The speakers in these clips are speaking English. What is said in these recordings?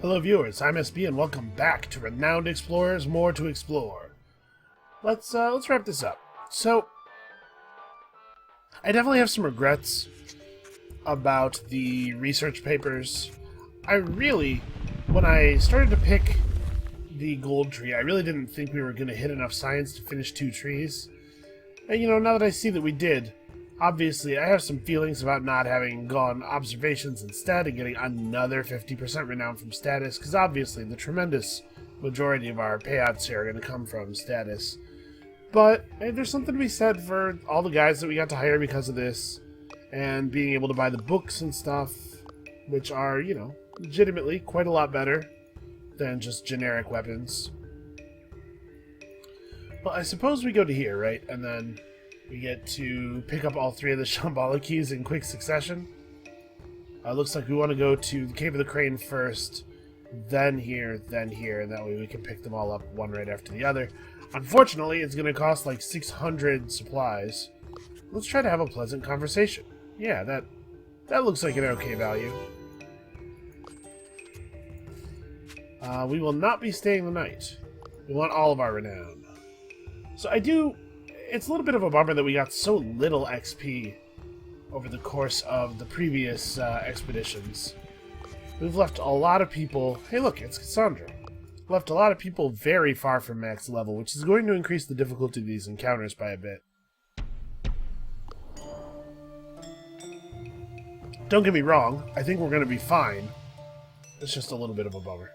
Hello viewers, I'm SB and welcome back to Renowned Explorers, More to Explore. Let's wrap this up. So, I definitely have some regrets about the research papers. When I started to pick the gold tree, I really didn't think we were going to hit enough science to finish 2 trees. And now that I see that we did, obviously I have some feelings about not having gone observations instead and getting another 50% renown from status, because obviously the tremendous majority of our payouts here are going to come from status. But hey, there's something to be said for all the guys that we got to hire because of this, and being able to buy the books and stuff, which are, legitimately quite a lot better than just generic weapons. Well, I suppose we go to here, right? And then we get to pick up all 3 of the Shambhala keys in quick succession. Looks like we want to go to the Cave of the Crane first, then here, and that way we can pick them all up one right after the other. Unfortunately, it's going to cost like 600 supplies. Let's try to have a pleasant conversation. Yeah, that looks like an okay value. We will not be staying the night. We want all of our renown. So it's a little bit of a bummer that we got so little XP over the course of the previous expeditions. We've left a lot of people... Hey look, it's Cassandra. Left a lot of people very far from max level, which is going to increase the difficulty of these encounters by a bit. Don't get me wrong, I think we're going to be fine. It's just a little bit of a bummer.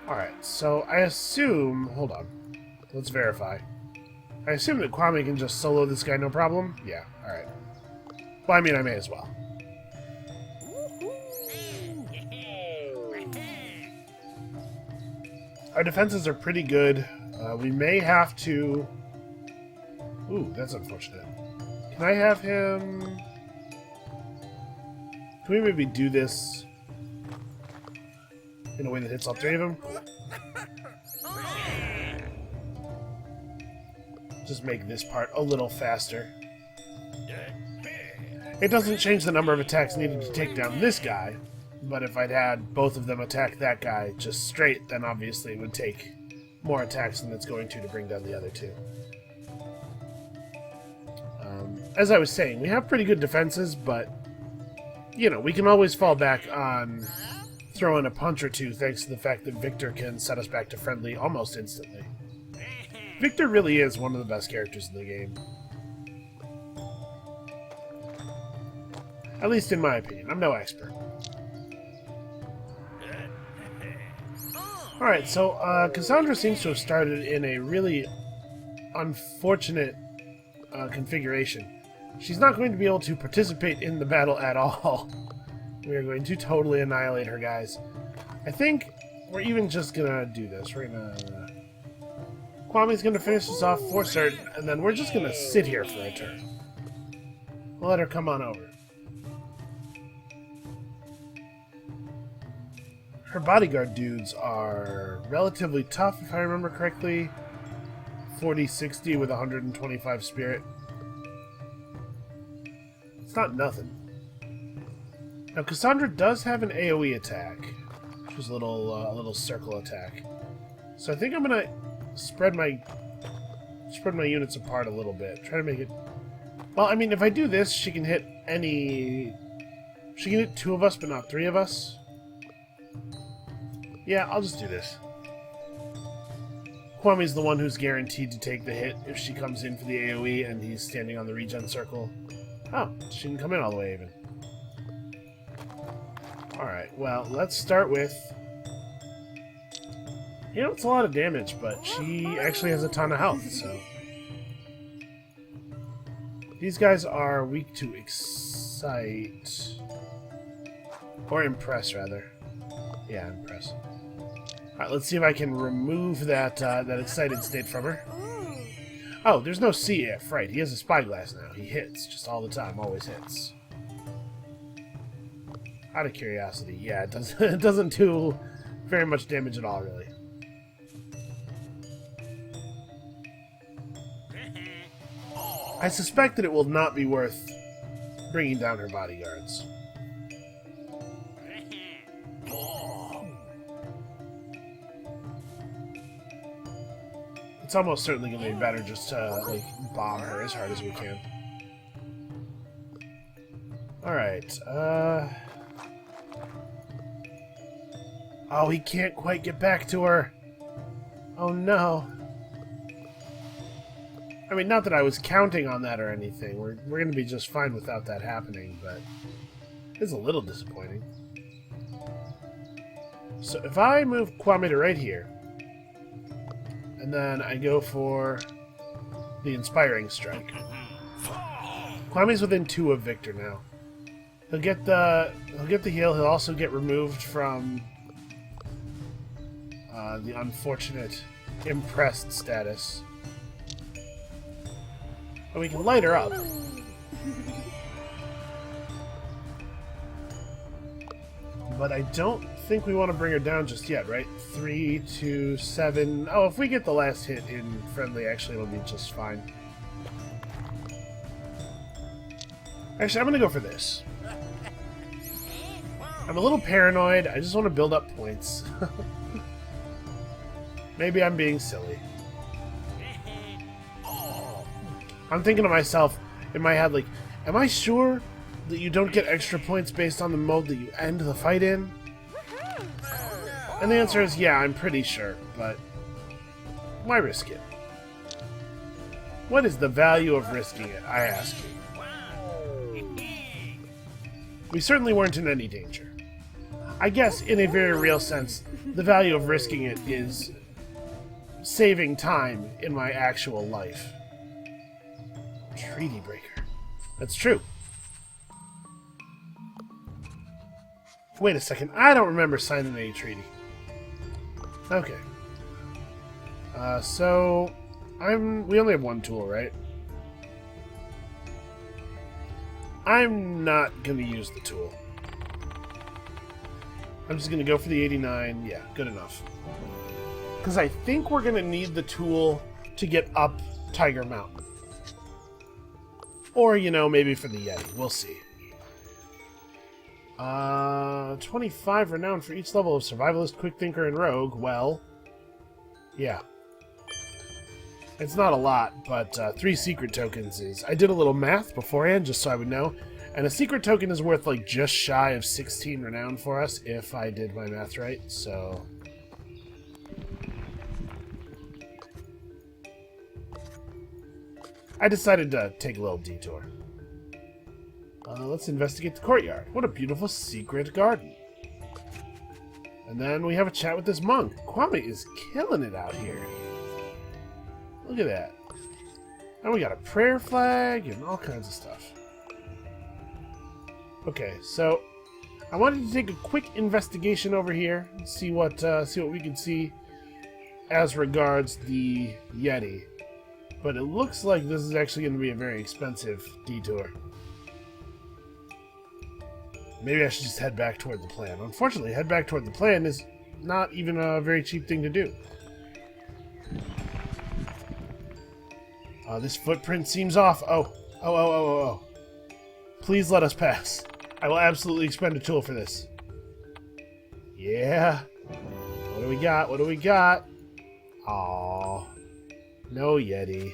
Alright, so I assume... Hold on. Let's verify. I assume that Kwame can just solo this guy no problem? Yeah, alright. Well, I mean, I may as well. Our defenses are pretty good. We may have to... Ooh, that's unfortunate. Can I have him... Can we maybe do this in a way that hits all 3 of them? Just make this part a little faster. It doesn't change the number of attacks needed to take down this guy, but if I'd had both of them attack that guy just straight, then obviously it would take more attacks than it's going to bring down the other 2. As I was saying, we have pretty good defenses, but, we can always fall back on throwing a punch or 2 thanks to the fact that Victor can set us back to friendly almost instantly. Victor really is one of the best characters in the game. At least in my opinion. I'm no expert. Alright, so Cassandra seems to have started in a really unfortunate configuration. She's not going to be able to participate in the battle at all. We are going to totally annihilate her, guys. I think we're even just gonna do this. We're gonna... Kwame's gonna finish this off for certain, and then we're just gonna sit here for a turn. We'll let her come on over. Her bodyguard dudes are relatively tough, if I remember correctly. 40-60 with 125 spirit. It's not nothing. Now, Cassandra does have an AoE attack, which is a little circle attack. So I think I'm gonna spread my units apart a little bit. Try to make it... Well, I mean, if I do this, she can hit any... She can hit 2 of us, but not 3 of us. Yeah, I'll just do this. Kwame's the one who's guaranteed to take the hit if she comes in for the AoE and he's standing on the regen circle. Oh, she didn't come in all the way even. Alright, well, let's start with... it's a lot of damage, but she actually has a ton of health, so... These guys are weak to excite... Or impress, rather. Yeah, impress. Alright, let's see if I can remove that excited state from her. Oh, there's no CF, right. He has a spyglass now. He hits, just all the time, always hits. Out of curiosity, yeah, it doesn't do very much damage at all, really. I suspect that it will not be worth bringing down her bodyguards. it's almost certainly going to be better just to, like, bomb her as hard as we can. Alright, oh, he can't quite get back to her. Oh, no. I mean, not that I was counting on that or anything. We're going to be just fine without that happening, but it's a little disappointing. So if I move Kwame to right here, and then I go for the Inspiring Strike. Kwame's within 2 of Victor now. He'll get the heal. He'll also get removed from the unfortunate impressed status. And we can light her up. But I don't think we want to bring her down just yet, right? 3, 2, 7. Oh, if we get the last hit in friendly, actually, it'll be just fine. Actually, I'm going to go for this. I'm a little paranoid. I just want to build up points. Maybe I'm being silly. I'm thinking to myself, in my head, like, am I sure that you don't get extra points based on the mode that you end the fight in? And the answer is, yeah, I'm pretty sure, but why risk it? What is the value of risking it, I ask you? We certainly weren't in any danger. I guess, in a very real sense, the value of risking it is saving time in my actual life. Treaty breaker. That's true. Wait a second, I don't remember signing any treaty. Okay. So we only have 1 tool, right? I'm not gonna use the tool. I'm just gonna go for the 89. Yeah, good enough. Because I think we're gonna need the tool to get up Tiger Mountain. Or, you know, maybe for the Yeti. We'll see. 25 renown for each level of Survivalist, Quick Thinker, and Rogue. Well, yeah. It's not a lot, but 3 secret tokens is... I did a little math beforehand, just so I would know. And a secret token is worth, like, just shy of 16 renown for us, if I did my math right, so... I decided to take a little detour. Let's investigate the courtyard. What a beautiful secret garden. And then we have a chat with this monk. Kwame is killing it out here. Look at that. And we got a prayer flag and all kinds of stuff. Okay, so I wanted to take a quick investigation over here and see what we can see as regards the Yeti. But it looks like this is actually going to be a very expensive detour. Maybe I should just head back toward the plan. Unfortunately, head back toward the plan is not even a very cheap thing to do. This footprint seems off. Oh. Please let us pass. I will absolutely expend a tool for this. Yeah. What do we got? What do we got? Aww. No Yeti.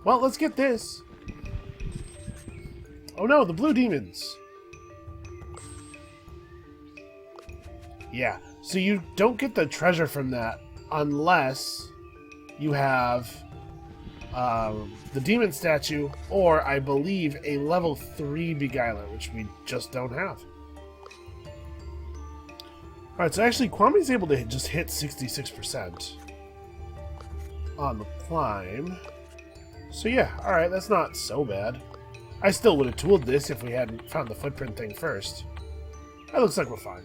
Well, let's get this. Oh no, the blue demons. Yeah, so you don't get the treasure from that unless you have the demon statue or, I believe, a level 3 Beguiler, which we just don't have. Alright, so actually Kwame's able to just hit 66% on the climb. So yeah, alright, that's not so bad. I still would have tooled this if we hadn't found the footprint thing first. That looks like we're fine.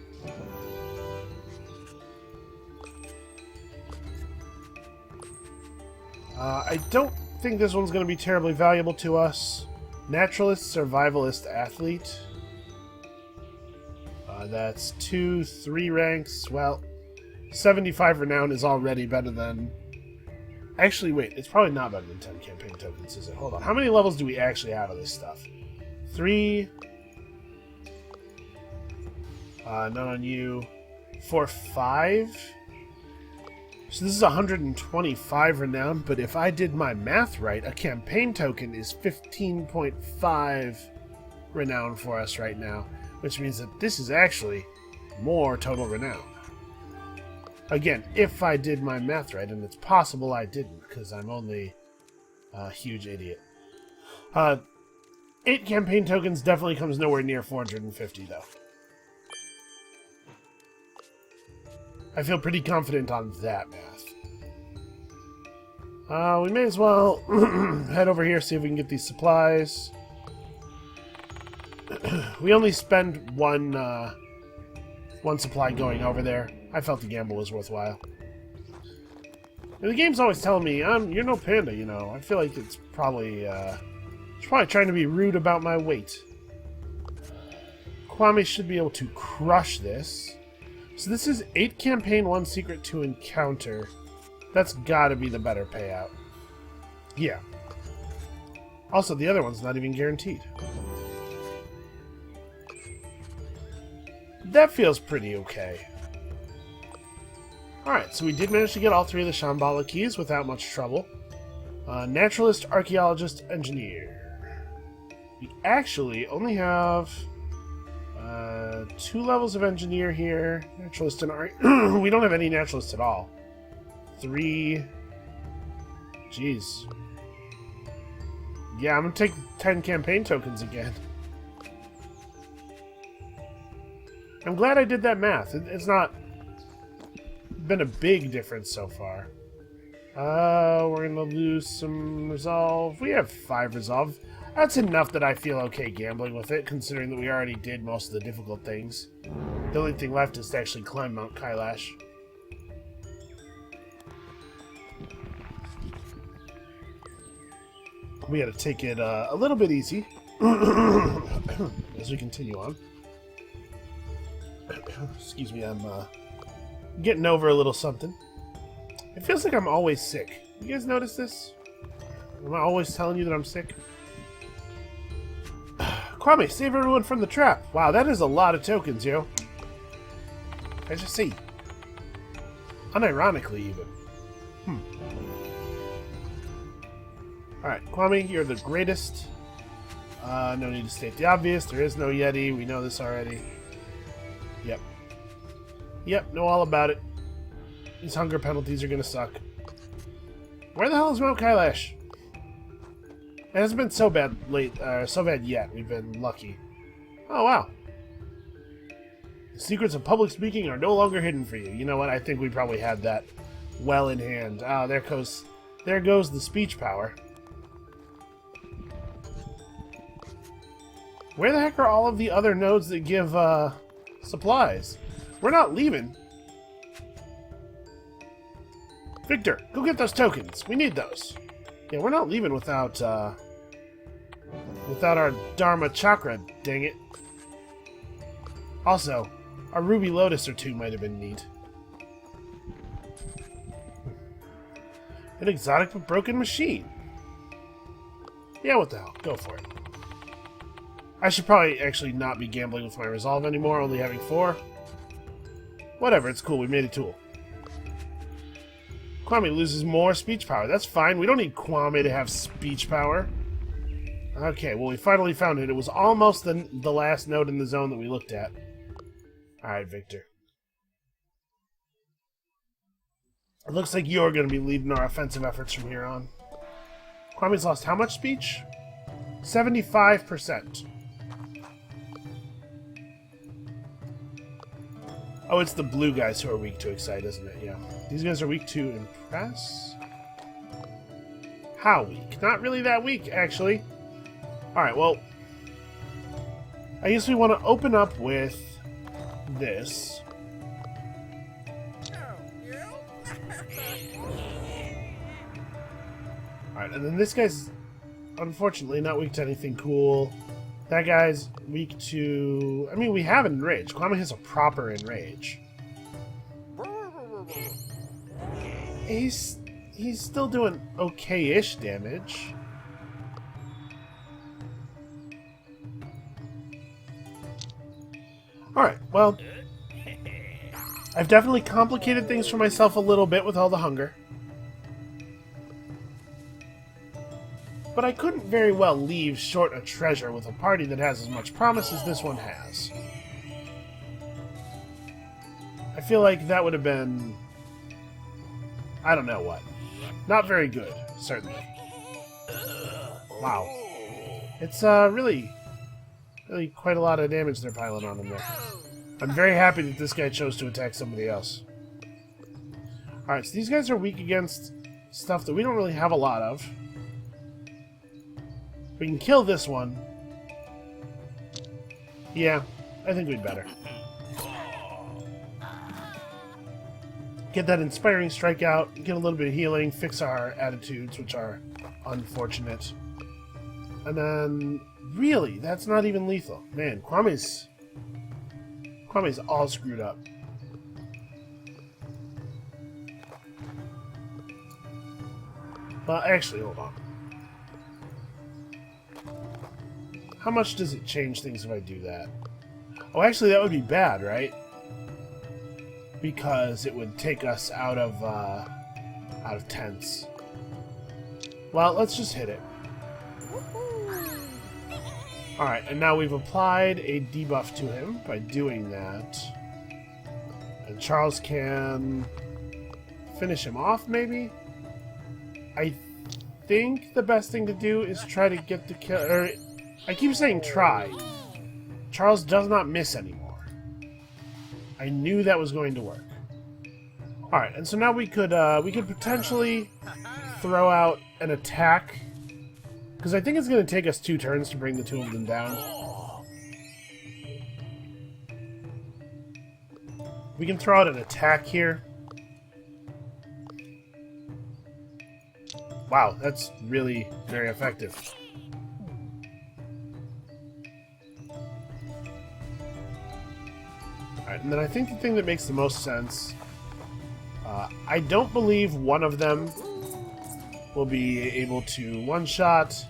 I don't think this one's going to be terribly valuable to us. Naturalist, Survivalist, Athlete. That's 2, 3 ranks. Well, 75 renown is already better than... Actually, wait, it's probably not better than 10 campaign tokens, is it? Hold on. How many levels do we actually have of this stuff? 3. None on you. 4, 5. So this is 125 renown, but if I did my math right, a campaign token is 15.5 renown for us right now, which means that this is actually more total renown. Again, if I did my math right, and it's possible I didn't, because I'm only a huge idiot. 8 campaign tokens definitely comes nowhere near 450, though. I feel pretty confident on that math. We may as well head over here, see if we can get these supplies. We only spend one supply going over there. I felt the gamble was worthwhile. And the game's always telling me, you're no panda, you know. I feel like it's probably trying to be rude about my weight. Kwame should be able to crush this. So this is 8 campaign, 1 secret, 2 encounter. That's gotta be the better payout. Yeah. Also, the other one's not even guaranteed. That feels pretty okay. Alright, so we did manage to get all 3 of the Shambhala keys without much trouble. Naturalist, Archaeologist, Engineer. We actually only have 2 levels of Engineer here. Naturalist and we don't have any Naturalist at all. 3. Jeez. Yeah, I'm gonna take 10 campaign tokens again. I'm glad I did that math. It's not been a big difference so far. We're gonna lose some resolve. We have 5 resolve. That's enough that I feel okay gambling with it, considering that we already did most of the difficult things. The only thing left is to actually climb Mount Kailash. We gotta take it a little bit easy as we continue on. Excuse me, I'm getting over a little something. It feels like I'm always sick. You guys notice this? Am I always telling you that I'm sick? Kwame, save everyone from the trap. Wow, that is a lot of tokens, yo. I just see. Unironically, even. Alright, Kwame, you're the greatest. No need to state the obvious. There is no Yeti. We know this already. Yep. Yep, know all about it. These hunger penalties are gonna suck. Where the hell is Mount Kailash? It hasn't been so bad so bad yet. We've been lucky. Oh, wow. The secrets of public speaking are no longer hidden for you. You know what? I think we probably had that well in hand. Ah, there goes the speech power. Where the heck are all of the other nodes that give, supplies? We're not leaving. Victor, go get those tokens. We need those. Yeah, we're not leaving without our Dharma Chakra, dang it. Also, a Ruby Lotus or 2 might have been neat. An exotic but broken machine. Yeah, what the hell? Go for it. I should probably actually not be gambling with my resolve anymore, only having 4. Whatever, it's cool. We made a tool. Kwame loses more speech power. That's fine. We don't need Kwame to have speech power. Okay, well, we finally found it. It was almost the last node in the zone that we looked at. Alright, Victor. It looks like you're going to be leading our offensive efforts from here on. Kwame's lost how much speech? 75%. Oh, it's the blue guys who are weak to excite, isn't it? Yeah. These guys are weak to impress? How weak? Not really that weak, actually. Alright, well, I guess we want to open up with this. Alright, and then this guy's unfortunately not weak to anything cool. That guy's weak to... I mean, we have Enrage. Kwame has a proper Enrage. He's still doing okay-ish damage. Alright, well... I've definitely complicated things for myself a little bit with all the hunger. But I couldn't very well leave short a treasure with a party that has as much promise as this one has. I feel like that would have been... I don't know what. Not very good, certainly. Wow. It's really quite a lot of damage they're piling on him there. I'm very happy that this guy chose to attack somebody else. Alright, so these guys are weak against stuff that we don't really have a lot of. We can kill this one. Yeah, I think we'd better. Get that inspiring strike out, get a little bit of healing, fix our attitudes, which are unfortunate. And then, really, that's not even lethal. Man, Kwame's all screwed up. Well, actually, hold on. How much does it change things if I do that? Oh, actually, that would be bad, right? Because it would take us out of tents. Well, let's just hit it. Alright, and now we've applied a debuff to him by doing that. And Charles can finish him off, maybe? I think the best thing to do is try to get the kill... Or, I keep saying try. Charles does not miss anymore. I knew that was going to work. Alright, and so now we could potentially throw out an attack. Because I think it's going to take us 2 turns to bring the 2 of them down. We can throw out an attack here. Wow, that's really very effective. Alright, and then I think the thing that makes the most sense... I don't believe one of them will be able to one-shot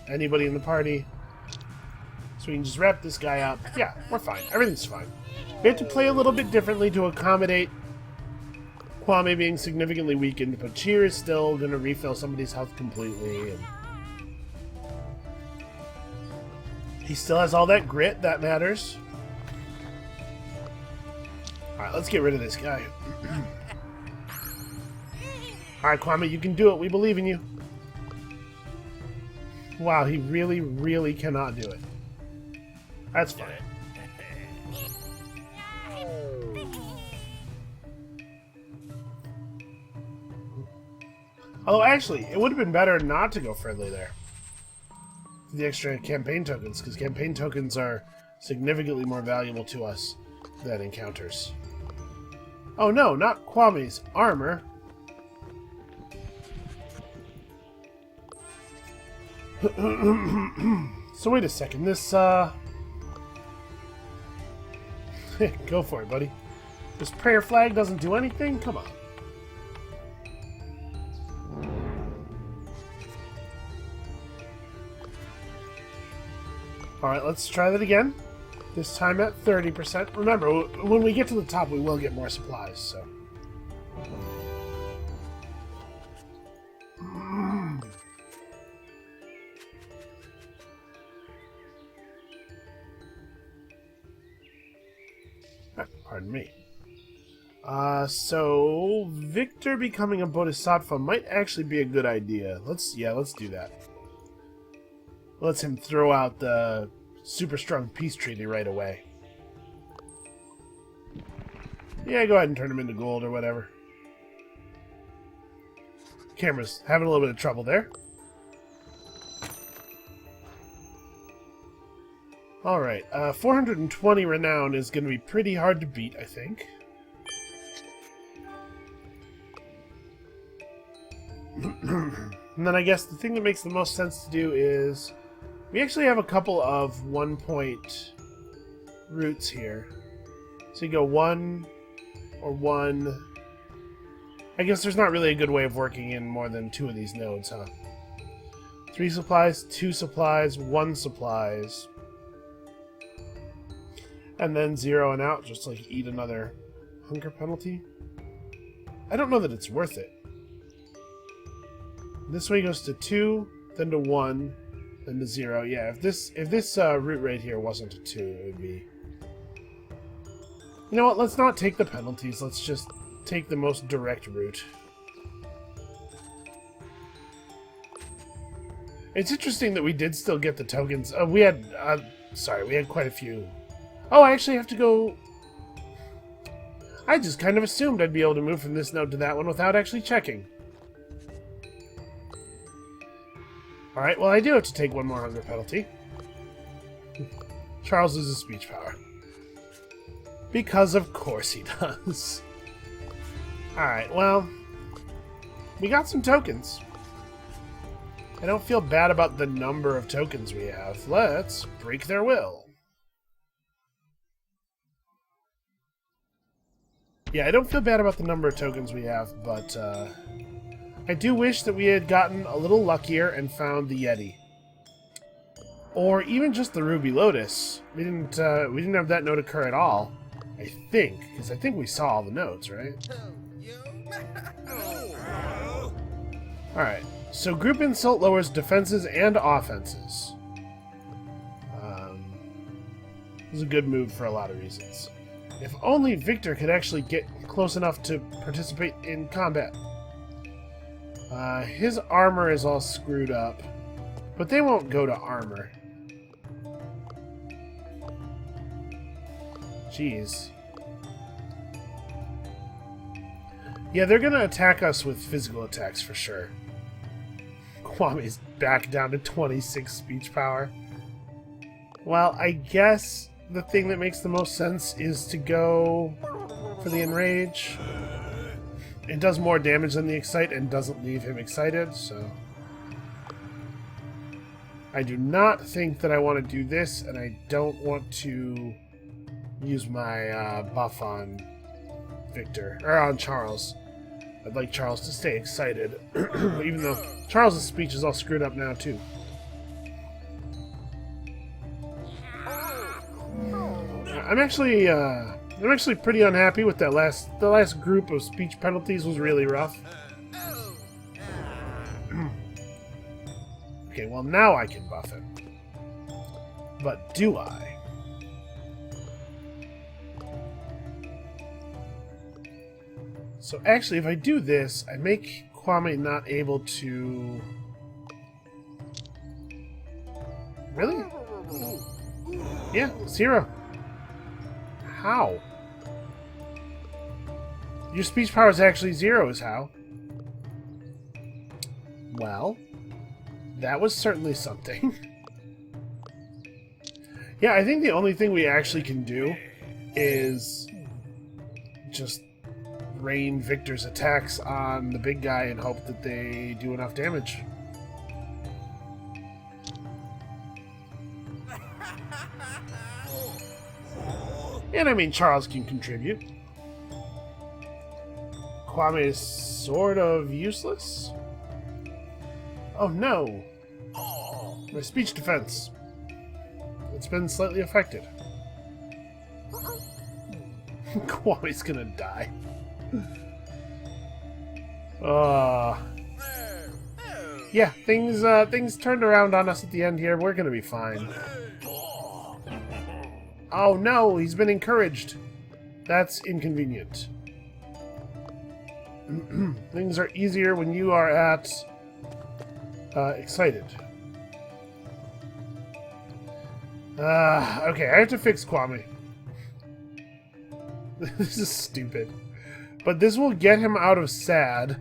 anybody in the party. So we can just wrap this guy up. Yeah, we're fine. Everything's fine. We have to play a little bit differently to accommodate Kwame being significantly weakened, but Cheer is still going to refill somebody's health completely. And he still has all that grit. That matters. Alright, let's get rid of this guy. Alright, Kwame, you can do it. We believe in you. Wow, he really, really cannot do it. That's fine. Although, actually, it would have been better not to go friendly there. For the extra campaign tokens, because campaign tokens are significantly more valuable to us than encounters. Oh no, not Kwame's armor. So wait a second, this, go for it, buddy. This prayer flag doesn't do anything? Come on. Alright, let's try that again. This time at 30%. Remember, when we get to the top, we will get more supplies, so... Pardon me. So Victor becoming a Bodhisattva might actually be a good idea. Let's do that. Let's him throw out the super strong peace treaty right away. Yeah, go ahead and turn him into gold or whatever. Camera's having a little bit of trouble there. Alright, 420 renown is going to be pretty hard to beat, I think. And then I guess the thing that makes the most sense to do is... We actually have a couple of 1-point routes here. So you go 1 or 1... I guess there's not really a good way of working in more than 2 of these nodes, huh? 3 supplies, 2 supplies, 1 supplies... And then 0 and out, just like eat another hunger penalty? I don't know that it's worth it. This way goes to 2, then to 1, then to 0. Yeah, if this route right here wasn't a 2, it would be... You know what, let's not take the penalties, let's just take the most direct route. It's interesting that we did still get the tokens. We had quite a few. Oh, I actually have to go... I just kind of assumed I'd be able to move from this node to that one without actually checking. Alright, well I do have to take one more hunger penalty. Charles loses speech power. Because of course he does. Alright, well... We got some tokens. I don't feel bad about the number of tokens we have. Let's break their will. Yeah, I don't feel bad about the number of tokens we have, but I do wish that we had gotten a little luckier and found the Yeti. Or even just the Ruby Lotus. We didn't have that note occur at all, I think, because I think we saw all the notes, right? Alright, so group insult lowers defenses and offenses. This is a good move for a lot of reasons. If only Victor could actually get close enough to participate in combat. His armor is all screwed up, but they won't go to armor. Jeez. Yeah, they're gonna attack us with physical attacks for sure. Kwame's back down to 26 speech power. Well, I guess the thing that makes the most sense is to go for the Enrage. It does more damage than the Excite and doesn't leave him excited, so... I do not think that I want to do this, and I don't want to use my buff on Victor, or on Charles. I'd like Charles to stay excited, even though Charles' speech is all screwed up now, too. I'm actually pretty unhappy with that the last group of speech penalties was really rough. Okay, well now I can buff him. But do I? So actually, if I do this, I make Kwame not able to... Really? Yeah, 0. How? Your speech power is actually 0, is how? Well, that was certainly something. Yeah, I think the only thing we actually can do is just rain Victor's attacks on the big guy and hope that they do enough damage. And I mean, Charles can contribute. Kwame is sort of useless. Oh no! My speech defense. It's been slightly affected. Kwame's gonna die. Yeah, things turned around on us at the end here. We're gonna be fine. Oh no, he's been encouraged. That's inconvenient. Things are easier when you are at excited. Okay, I have to fix Kwame. This is stupid. But this will get him out of sad,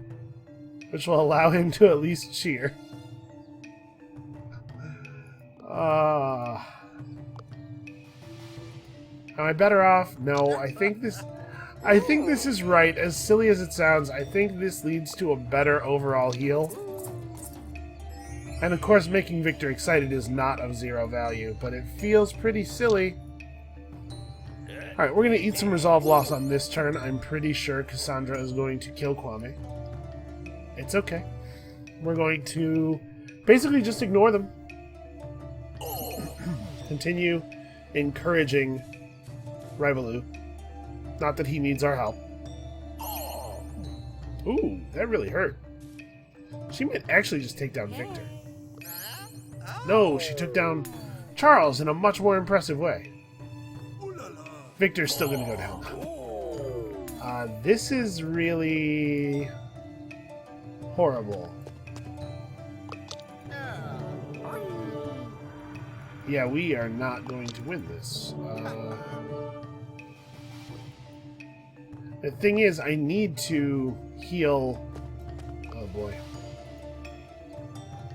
which will allow him to at least cheer. Am I better off? No, I think this is right. As silly as it sounds, I think this leads to a better overall heal. And of course, making Victor excited is not of 0 value, but it feels pretty silly. Alright, we're going to eat some resolve loss on this turn. I'm pretty sure Cassandra is going to kill Kwame. It's okay. We're going to basically just ignore them. Continue encouraging Rivaloo. Not that he needs our help. Ooh, that really hurt. She might actually just take down Victor. No, she took down Charles in a much more impressive way. Victor's still going to go down, though. This is really horrible. Yeah, we are not going to win this. The thing is, I need to heal... Oh, boy.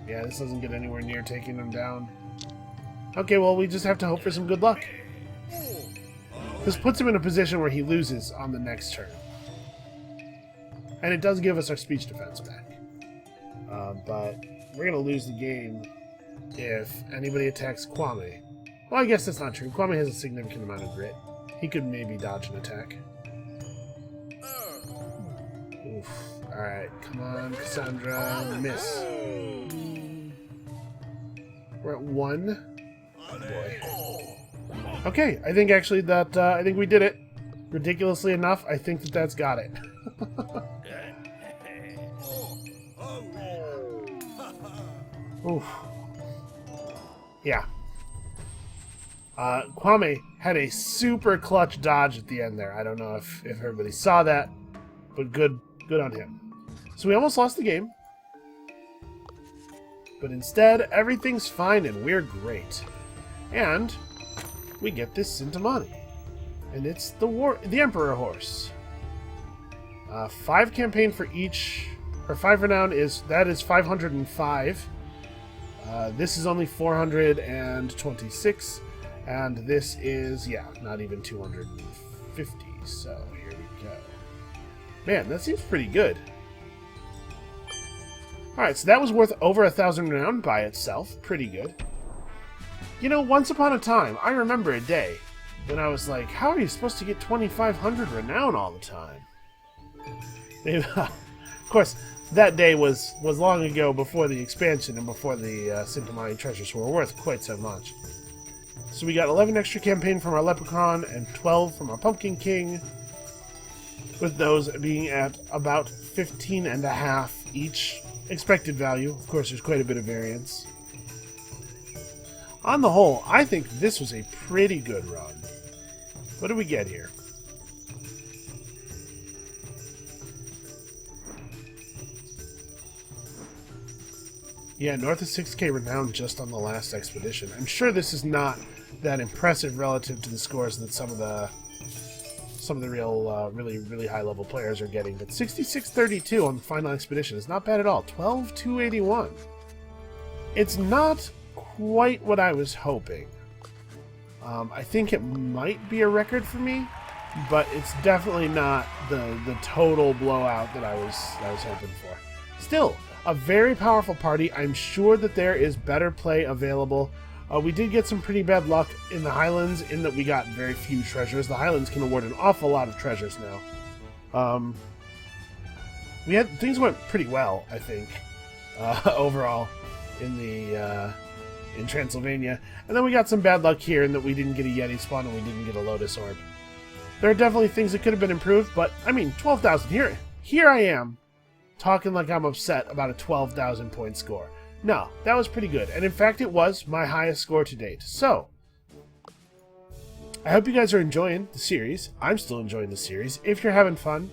Yeah, this doesn't get anywhere near taking them down. Okay, well, we just have to hope for some good luck. This puts him in a position where he loses on the next turn. And it does give us our speech defense back. But we're going to lose the game if anybody attacks Kwame. Well, I guess that's not true. Kwame has a significant amount of grit. He could maybe dodge an attack. Oof. Alright, come on, Cassandra. Miss. We're at 1. Oh boy. Okay, I think actually that, I think we did it. Ridiculously enough, I think that that's got it. Oof. Yeah. Kwame had a super clutch dodge at the end there. I don't know if everybody saw that, but good on him. So we almost lost the game. But instead, everything's fine and we're great. And we get this Sintamani. And it's the Emperor horse. 5 campaign for each, or 5 renown is 505. This is only 426, and this is, yeah, not even 250, so here we go. Man, that seems pretty good. Alright, so that was worth over 1,000 renown by itself. Pretty good. You know, once upon a time, I remember a day when I was like, how are you supposed to get 2,500 renown all the time? Of course, that day was long ago, before the expansion and before the Sintamani treasures were worth quite so much. So we got 11 extra campaign from our Leprechaun and 12 from our Pumpkin King, with those being at about 15.5 each expected value. Of course, there's quite a bit of variance. On the whole, I think this was a pretty good run. What do we get here? Yeah, north of 6k renown just on the last expedition. I'm sure this is not that impressive relative to the scores that some of the real, really high level players are getting, but 6632 on the final expedition is not bad at all. 12281. It's not quite what I was hoping. I think it might be a record for me, but it's definitely not the total blowout that I was hoping for. Still, a very powerful party. I'm sure that there is better play available. We did get some pretty bad luck in the Highlands in that we got very few treasures. The Highlands can award an awful lot of treasures now. Things went pretty well, I think, overall in Transylvania. And then we got some bad luck here in that we didn't get a Yeti spawn and we didn't get a Lotus Orb. There are definitely things that could have been improved, but I mean, 12,000 here I am talking like I'm upset about a 12,000 point score. No, that was pretty good. And in fact, it was my highest score to date. So, I hope you guys are enjoying the series. I'm still enjoying the series. If you're having fun,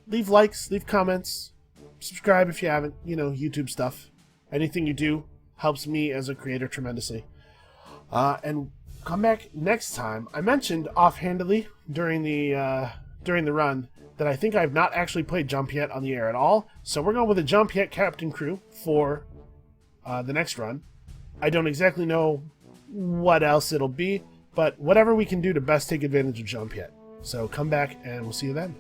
leave likes, leave comments, subscribe if you haven't, you know, YouTube stuff. Anything you do helps me as a creator tremendously. And come back next time. I mentioned offhandedly during the run that I think I've not actually played Jump Yet on the air at all. So we're going with a Jump Yet Captain Crew for the next run. I don't exactly know what else it'll be, but whatever we can do to best take advantage of Jump Yet. So come back and we'll see you then.